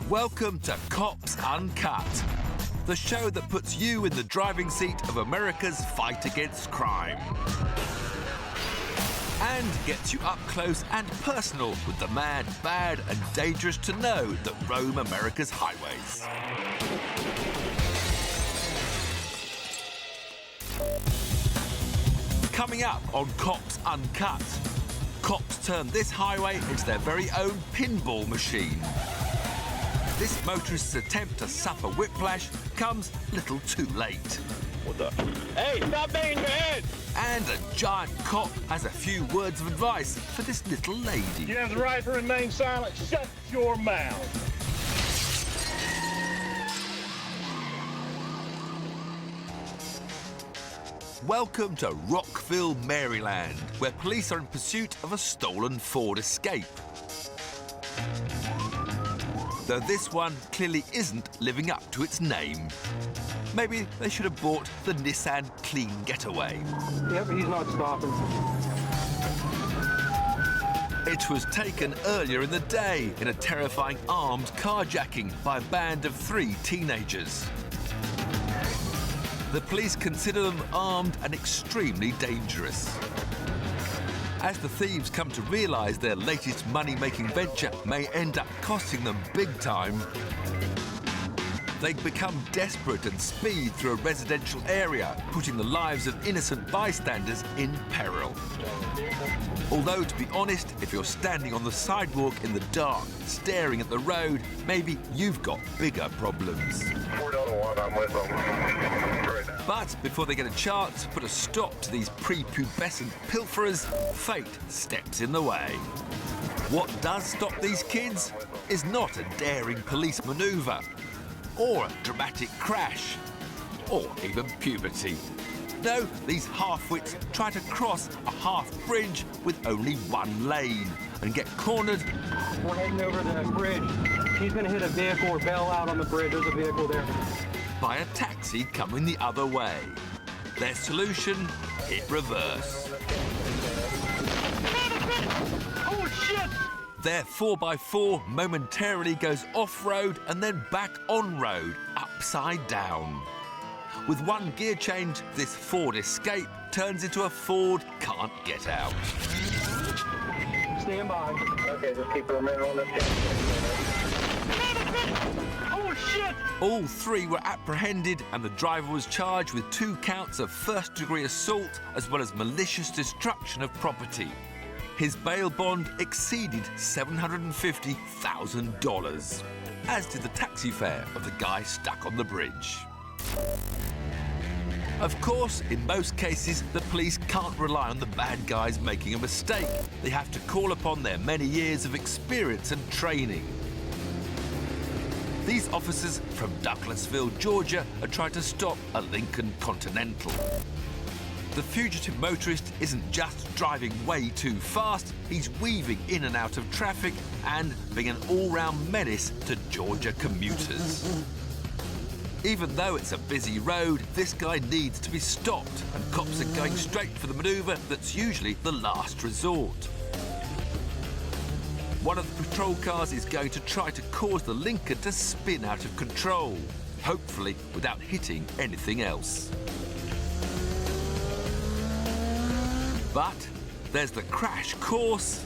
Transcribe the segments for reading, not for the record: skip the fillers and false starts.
Welcome to Cops Uncut, the show that puts you in the driving seat of America's fight against crime. And gets you up close and personal with the mad, bad and dangerous to know that roam America's highways. Coming up on Cops Uncut, cops turn this highway into their very own pinball machine. This motorist's attempt to suffer whiplash comes a little too late. What the? Hey, stop banging your head! And a giant cop has a few words of advice for this little lady. You have the right to remain silent. Shut your mouth. Welcome to Rockville, Maryland, where police are in pursuit of a stolen Ford Escape. Though this one clearly isn't living up to its name. Maybe they should have bought the Nissan Clean Getaway. Yep, he's not stopping. It was taken earlier in the day in a terrifying armed carjacking by a band of 3 teenagers. The police consider them armed and extremely dangerous. As the thieves come to realise their latest money-making venture may end up costing them big time, they become desperate and speed through a residential area, putting the lives of innocent bystanders in peril. Although, to be honest, if you're standing on the sidewalk in the dark, staring at the road, maybe you've got bigger problems. But before they get a chance to put a stop to these prepubescent pilferers, fate steps in the way. What does stop these kids is not a daring police manoeuvre, or a dramatic crash, or even puberty. No, these half-wits try to cross a half-bridge with only one lane and get cornered. We're heading over the bridge. He's going to hit a vehicle or bail out on the bridge. There's a vehicle there. By a taxi coming the other way. Their solution, hit reverse. Oh, shit! Their 4x4 momentarily goes off-road and then back on-road, upside down. With one gear change, this Ford Escape turns into a Ford can't get out. Stand by. Okay, just keep a minute on this. Oh, shit! All 3 were apprehended and the driver was charged with 2 counts of first-degree assault as well as malicious destruction of property. His bail bond exceeded $750,000, as did the taxi fare of the guy stuck on the bridge. Of course, in most cases, the police can't rely on the bad guys making a mistake. They have to call upon their many years of experience and training. These officers from Douglasville, Georgia, are trying to stop a Lincoln Continental. The fugitive motorist isn't just driving way too fast, he's weaving in and out of traffic and being an all-round menace to Georgia commuters. Even though it's a busy road, this guy needs to be stopped, and cops are going straight for the manoeuvre that's usually the last resort. One of the patrol cars is going to try to cause the Lincoln to spin out of control, hopefully without hitting anything else. But there's the crash course,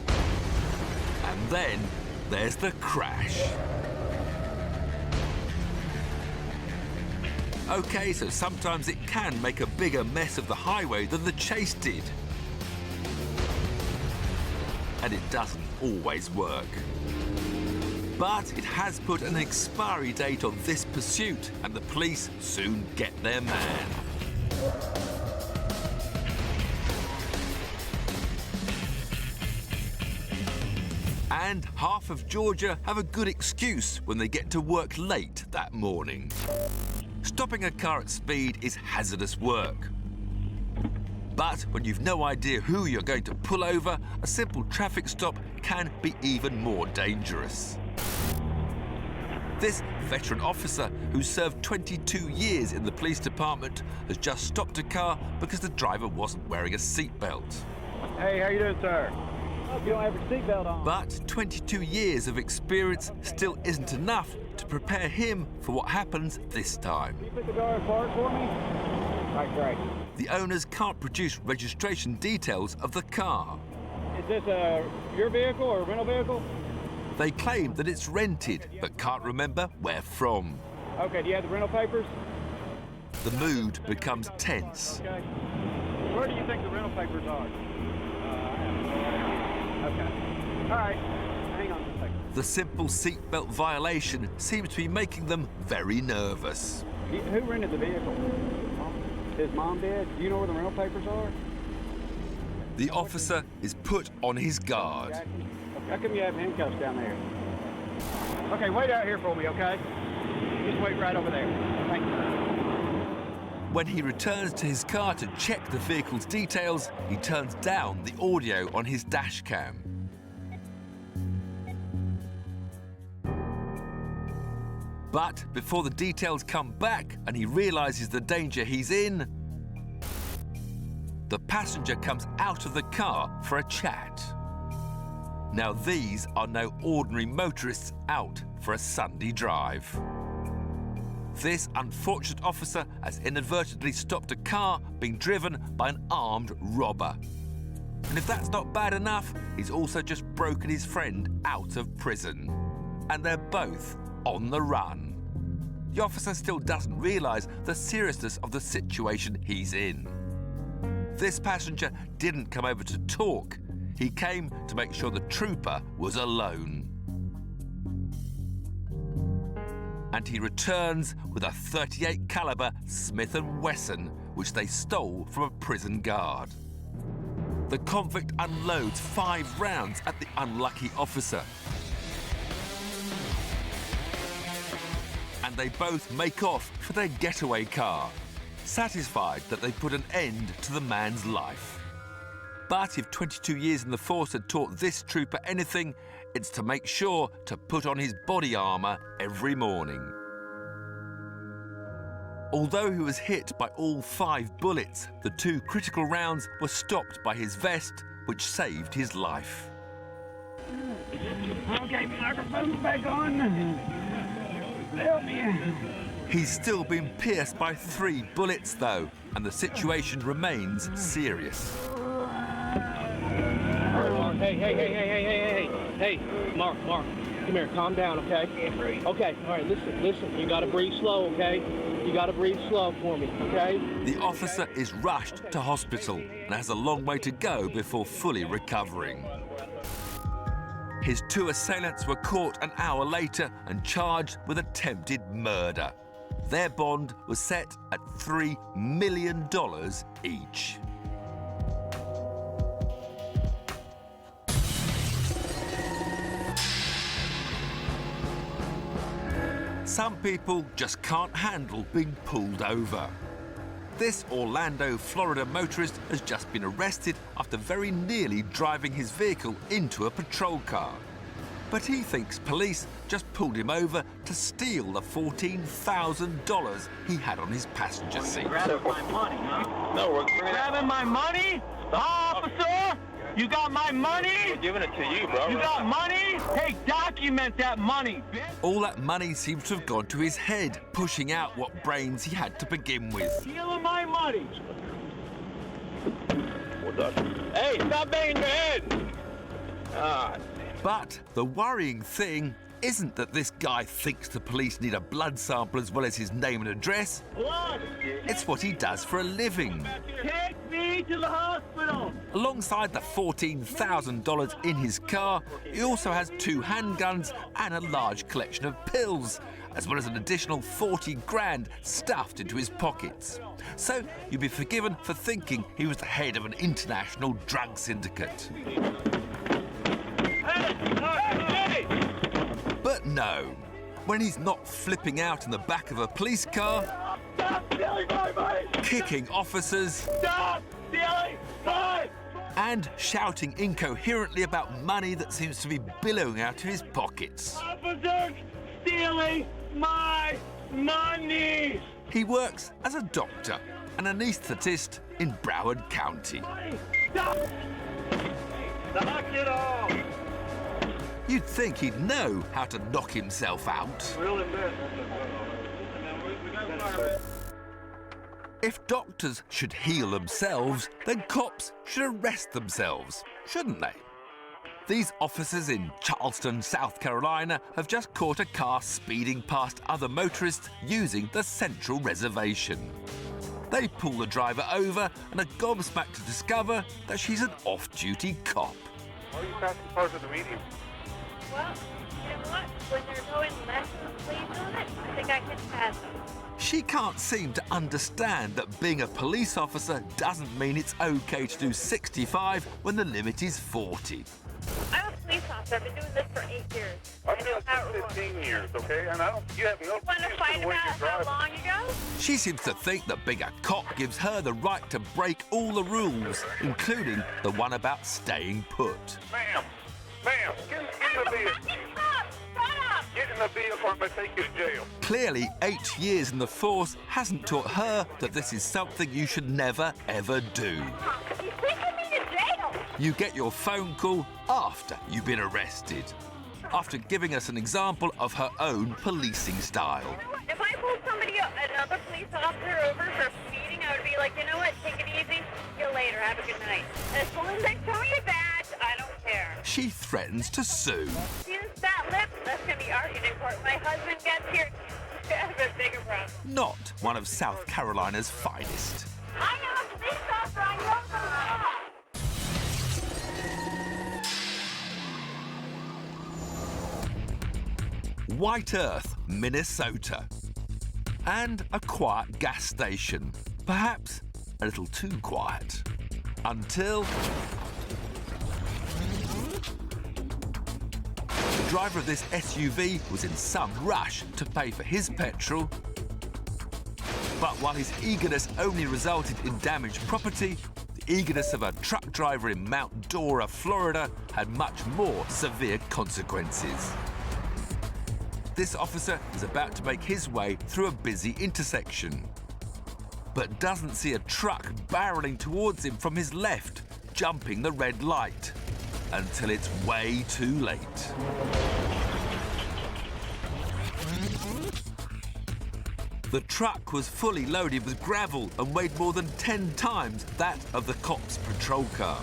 and then there's the crash. Okay, so sometimes it can make a bigger mess of the highway than the chase did. And it doesn't always work. But it has put an expiry date on this pursuit, and the police soon get their man. And half of Georgia have a good excuse when they get to work late that morning. Stopping a car at speed is hazardous work. But when you've no idea who you're going to pull over, a simple traffic stop can be even more dangerous. This veteran officer, who served 22 years in the police department, has just stopped a car because the driver wasn't wearing a seatbelt. Hey, how you doing, sir? You don't have your seatbelt on. But 22 years of experience still isn't enough to prepare him for what happens this time. Can you put the car apart for me? All right, great. The owners can't produce registration details of the car. Is this your vehicle or a rental vehicle? They claim that it's rented, but can't remember where from. Okay, do you have the rental papers? The mood becomes tense. Okay. Where do you think the rental papers are? Okay. All right. Hang on a second. The simple seatbelt violation seems to be making them very nervous. Who rented the vehicle? His mom did? Do you know where the rental papers are? The officer is put on his guard. How come you have handcuffs down there? Okay, wait out here for me, okay? Just wait right over there. Thank you. When he returns to his car to check the vehicle's details, he turns down the audio on his dash cam. But before the details come back and he realizes the danger he's in, the passenger comes out of the car for a chat. Now these are no ordinary motorists out for a Sunday drive. This unfortunate officer has inadvertently stopped a car being driven by an armed robber. And if that's not bad enough, he's also just broken his friend out of prison. And they're both on the run. The officer still doesn't realise the seriousness of the situation he's in. This passenger didn't come over to talk. He came to make sure the trooper was alone. And he returns with a .38 caliber Smith & Wesson, which they stole from a prison guard. The convict unloads 5 rounds at the unlucky officer. And they both make off for their getaway car, satisfied that they put an end to the man's life. But if 22 years in the force had taught this trooper anything, it's to make sure to put on his body armour every morning. Although he was hit by all 5 bullets, the 2 critical rounds were stopped by his vest, which saved his life. Okay, microphone's back on. Help me. He's still been pierced by 3 bullets, though, and the situation remains serious. Hey, Mark, come here, calm down, okay? Okay, all right, listen, you gotta breathe slow, okay? You gotta breathe slow for me, okay? The officer is rushed to hospital and has a long way to go before fully recovering. His 2 assailants were caught an hour later and charged with attempted murder. Their bond was set at $3 million each. Some people just can't handle being pulled over. This Orlando, Florida motorist has just been arrested after very nearly driving his vehicle into a patrol car. But he thinks police just pulled him over to steal the $14,000 he had on his passenger seat. Grabbing my money, huh? No, we're Grabbing my money? Officer? You got my money? giving it to you, bro. You got money? Hey, document that money, bitch. All that money seems to have gone to his head, pushing out what brains he had to begin with. Stealing my money. What's up? Hey, stop banging your head. Ah, But the worrying thing isn't that this guy thinks the police need a blood sample as well as his name and address. Blood. It's what he does for a living. Take me to the hospital. Alongside the $14,000 in his car, he also has 2 handguns and a large collection of pills, as well as an additional 40 grand stuffed into his pockets. So you'd be forgiven for thinking he was the head of an international drug syndicate. Hey! But no, when he's not flipping out in the back of a police car, Stop stealing my money! kicking officers, Stop stealing my and shouting incoherently about money that seems to be billowing out of his pockets. officers stealing my money! He works as a doctor, an anaesthetist in Broward County. Stop! Knock it off. You'd think he'd know how to knock himself out. Really bad. If doctors should heal themselves, then cops should arrest themselves, shouldn't they? These officers in Charleston, South Carolina, have just caught a car speeding past other motorists using the Central Reservation. They pull the driver over and are gobsmacked to discover that she's an off-duty cop. Why are you passing cars at the median? Well, you know what? When they're going less than the speed limit, I think I can pass them. She can't seem to understand that being a police officer doesn't mean it's okay to do 65 when the limit is 40. I'm a police officer. I've been doing this for 8 years. I've been doing this for 15 years, okay? And you have no Want to fight about how long ago? She seems to think that being a cop gives her the right to break all the rules, including the one about staying put. Ma'am, get in the vehicle. Stop! Stop! Get in the vehicle or I'm going to take you to jail. Clearly, 8 years in the force hasn't taught her that this is something you should never, ever do. He's taking me to jail! You get your phone call after you've been arrested. After giving us an example of her own policing style. If I pulled another police officer over for speeding, I would be like, you know what, take it easy, see you later, have a good night. And as long as they show me a badge, I don't care. She threatens to sue. See this fat lip? That's going to be argued in court. My husband gets here, I have a bigger problem. Not one of South Carolina's finest. I am a police officer, I know the law. White Earth, Minnesota. And a quiet gas station. Perhaps a little too quiet. Until the driver of this SUV was in some rush to pay for his petrol. But while his eagerness only resulted in damaged property, the eagerness of a truck driver in Mount Dora, Florida, had much more severe consequences. This officer is about to make his way through a busy intersection, but doesn't see a truck barreling towards him from his left, jumping the red light, until it's way too late. The truck was fully loaded with gravel and weighed more than 10 times that of the cop's patrol car.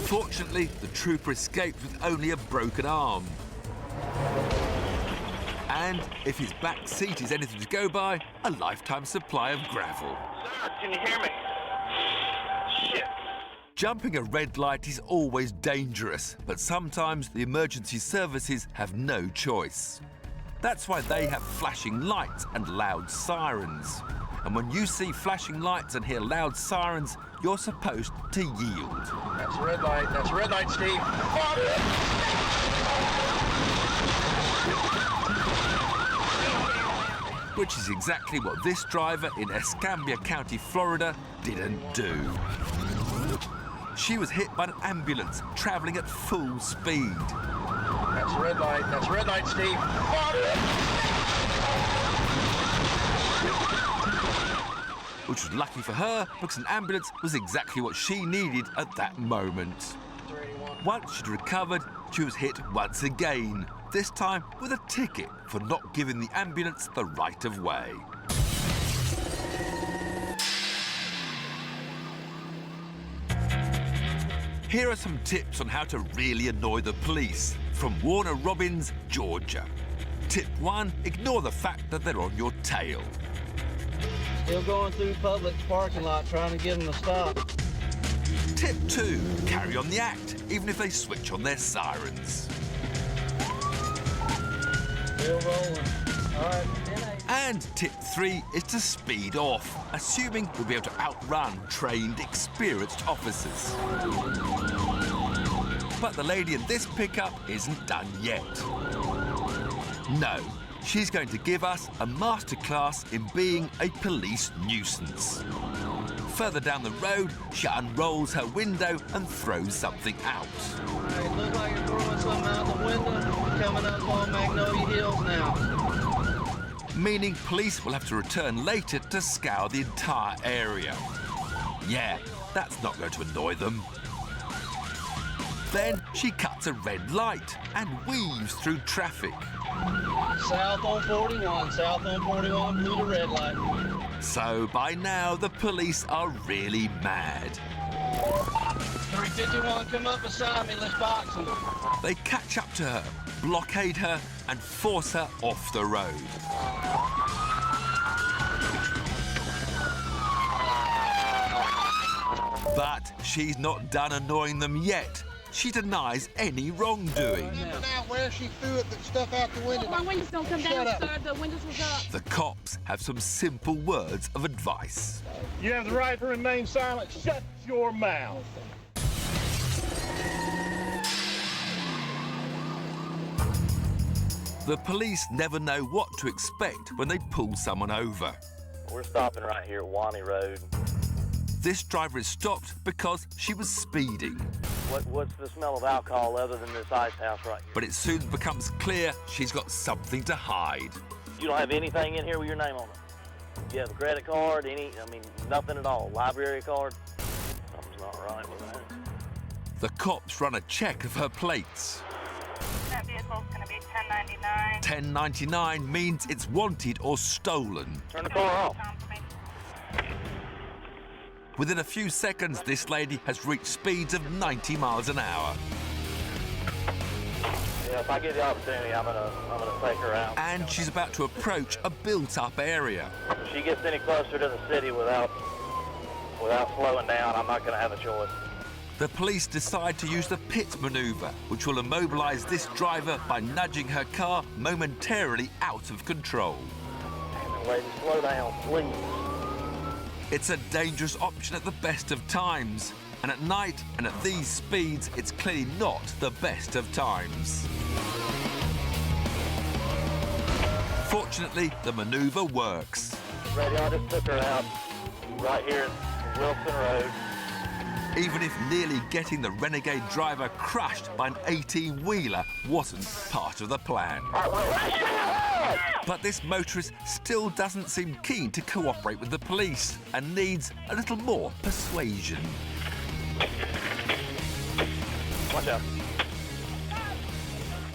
Fortunately, the trooper escaped with only a broken arm. And if his back seat is anything to go by, a lifetime supply of gravel. Sir, can you hear me? Shit. Jumping a red light is always dangerous, but sometimes the emergency services have no choice. That's why they have flashing lights and loud sirens. And when you see flashing lights and hear loud sirens, you're supposed to yield. That's a red light. That's a red light, Steve. Which is exactly what this driver in Escambia County, Florida, didn't do. She was hit by an ambulance traveling at full speed. That's a red light. That's a red light, Steve. Which was lucky for her, because an ambulance was exactly what she needed at that moment. Once she'd recovered, she was hit once again, this time with a ticket for not giving the ambulance the right of way. Here are some tips on how to really annoy the police from Warner Robins, Georgia. Tip 1, ignore the fact that they're on your tail. Still going through Publix parking lot trying to get them to stop. Tip 2, carry on the act, even if they switch on their sirens. Still rolling. All right. And tip 3 is to speed off, assuming you'll be able to outrun trained, experienced officers. But the lady in this pickup isn't done yet. No, she's going to give us a masterclass in being a police nuisance. Further down the road, she unrolls her window and throws something out. All right, look like you're throwing something out the window. Coming up on Magnolia Hills now. Meaning police will have to return later to scour the entire area. Yeah, that's not going to annoy them. Then she cuts a red light and weaves through traffic. South on 41, south on 41, blue to red light. So by now, the police are really mad. 351, come up beside me, let's box him. They catch up to her, blockade her, and force her off the road. But she's not done annoying them yet. She denies any wrongdoing. Out where she threw the stuff out the window. My windows don't come down, Shut up. sir. The windows was up. The cops have some simple words of advice. You have the right to remain silent. Shut your mouth. The police never know what to expect when they pull someone over. We're stopping right here at Wani Road. This driver is stopped because she was speeding. What's the smell of alcohol other than this ice house right here? But it soon becomes clear she's got something to hide. You don't have anything in here with your name on it? You have a credit card, nothing at all? Library card? Something's not right with that. The cops run a check of her plates. That vehicle's going to be 1099. 1099 means it's wanted or stolen. Turn the car off. Within a few seconds, this lady has reached speeds of 90 miles an hour. Yeah, if I get the opportunity, I'm gonna take her out. And she's about to approach a built-up area. If she gets any closer to the city without slowing down, I'm not gonna have a choice. The police decide to use the pit maneuver, which will immobilize this driver by nudging her car momentarily out of control. Damn it, lady, slow down, please. It's a dangerous option at the best of times. And at night and at these speeds, it's clearly not the best of times. Fortunately, the maneuver works. Radio, I just took her out right here at Wilson Road. Even if nearly getting the renegade driver crushed by an 18-wheeler wasn't part of the plan. But this motorist still doesn't seem keen to cooperate with the police and needs a little more persuasion. Watch out.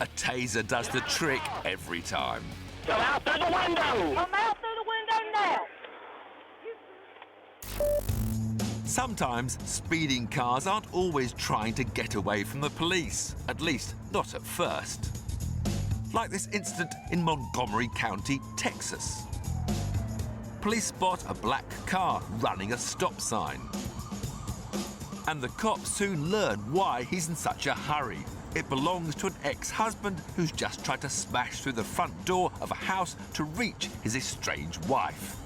A taser does the trick every time. Come out through the window! Come out through the window now. Sometimes speeding cars aren't always trying to get away from the police, at least not at first. Like this incident in Montgomery County, Texas. Police spot a black car running a stop sign. And the cops soon learn why he's in such a hurry. It belongs to an ex-husband who's just tried to smash through the front door of a house to reach his estranged wife.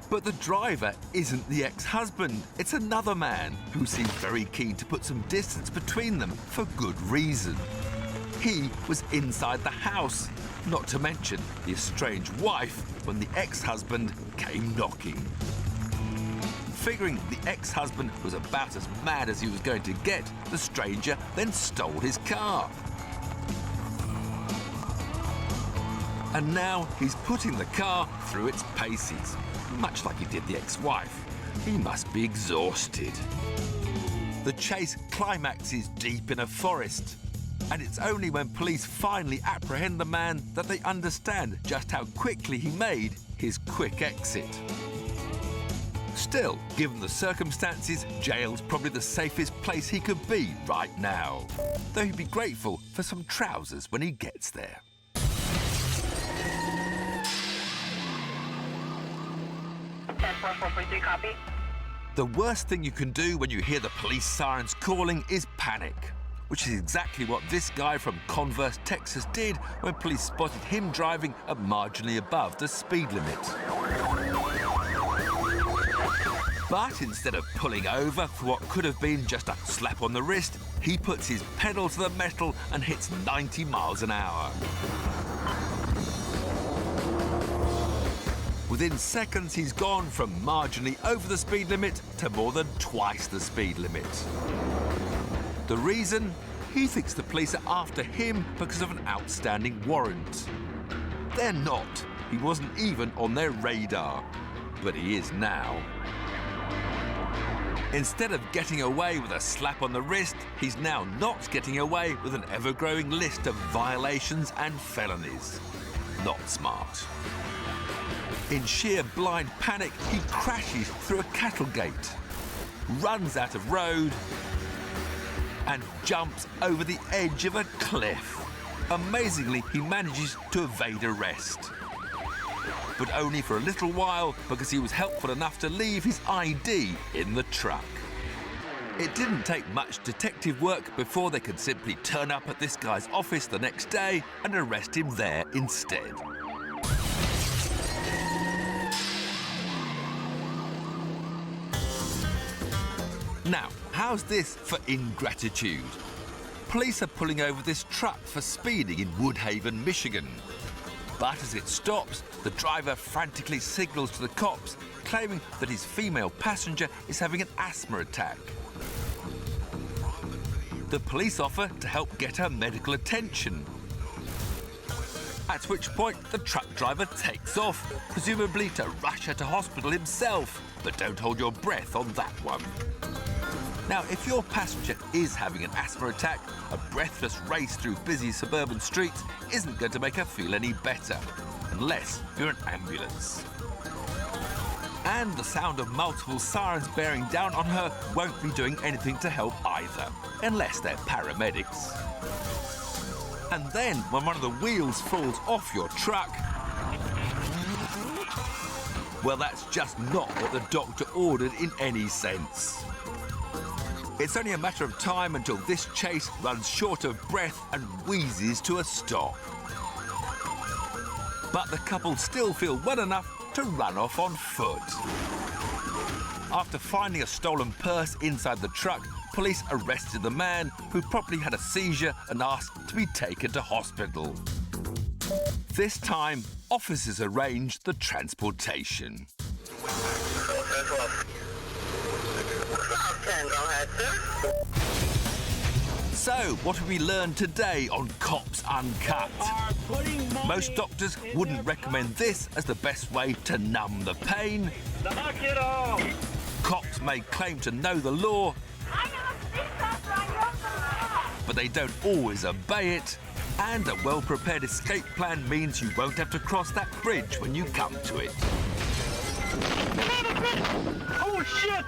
But the driver isn't the ex-husband. It's another man who seems very keen to put some distance between them for good reason. He was inside the house, not to mention the estranged wife when the ex-husband came knocking. Figuring the ex-husband was about as mad as he was going to get, the stranger then stole his car. And now he's putting the car through its paces, much like he did the ex-wife. He must be exhausted. The chase climaxes deep in a forest, and it's only when police finally apprehend the man that they understand just how quickly he made his quick exit. Still, given the circumstances, jail's probably the safest place he could be right now. Though he'd be grateful for some trousers when he gets there. Copy. The worst thing you can do when you hear the police sirens calling is panic, which is exactly what this guy from Converse, Texas did when police spotted him driving at marginally above the speed limit. But instead of pulling over for what could have been just a slap on the wrist, he puts his pedal to the metal and hits 90 miles an hour. Within seconds, he's gone from marginally over the speed limit to more than twice the speed limit. The reason? He thinks the police are after him because of an outstanding warrant. They're not. He wasn't even on their radar. But he is now. Instead of getting away with a slap on the wrist, he's now not getting away with an ever-growing list of violations and felonies. Not smart. In sheer blind panic, he crashes through a cattle gate, runs out of road, and jumps over the edge of a cliff. Amazingly, he manages to evade arrest. But only for a little while, because he was helpful enough to leave his ID in the truck. It didn't take much detective work before they could simply turn up at this guy's office the next day and arrest him there instead. Now, how's this for ingratitude? Police are pulling over this truck for speeding in Woodhaven, Michigan. But as it stops, the driver frantically signals to the cops, claiming that his female passenger is having an asthma attack. The police offer to help get her medical attention. At which point, the truck driver takes off, presumably to rush her to hospital himself. But don't hold your breath on that one. Now, if your passenger is having an asthma attack, a breathless race through busy suburban streets isn't going to make her feel any better, unless you're an ambulance. And the sound of multiple sirens bearing down on her won't be doing anything to help either, unless they're paramedics. And then, when one of the wheels falls off your truck, well, that's just not what the doctor ordered in any sense. It's only a matter of time until this chase runs short of breath and wheezes to a stop. But the couple still feel well enough to run off on foot. After finding a stolen purse inside the truck, police arrested the man, who probably had a seizure and asked to be taken to hospital. This time, officers arranged the transportation. So, what have we learned today on Cops Uncut? Most doctors wouldn't recommend this as the best way to numb the pain. Knock it off! Cops may claim to know the law, but they don't always obey it. And a well-prepared escape plan means you won't have to cross that bridge when you come to it. Oh, shit!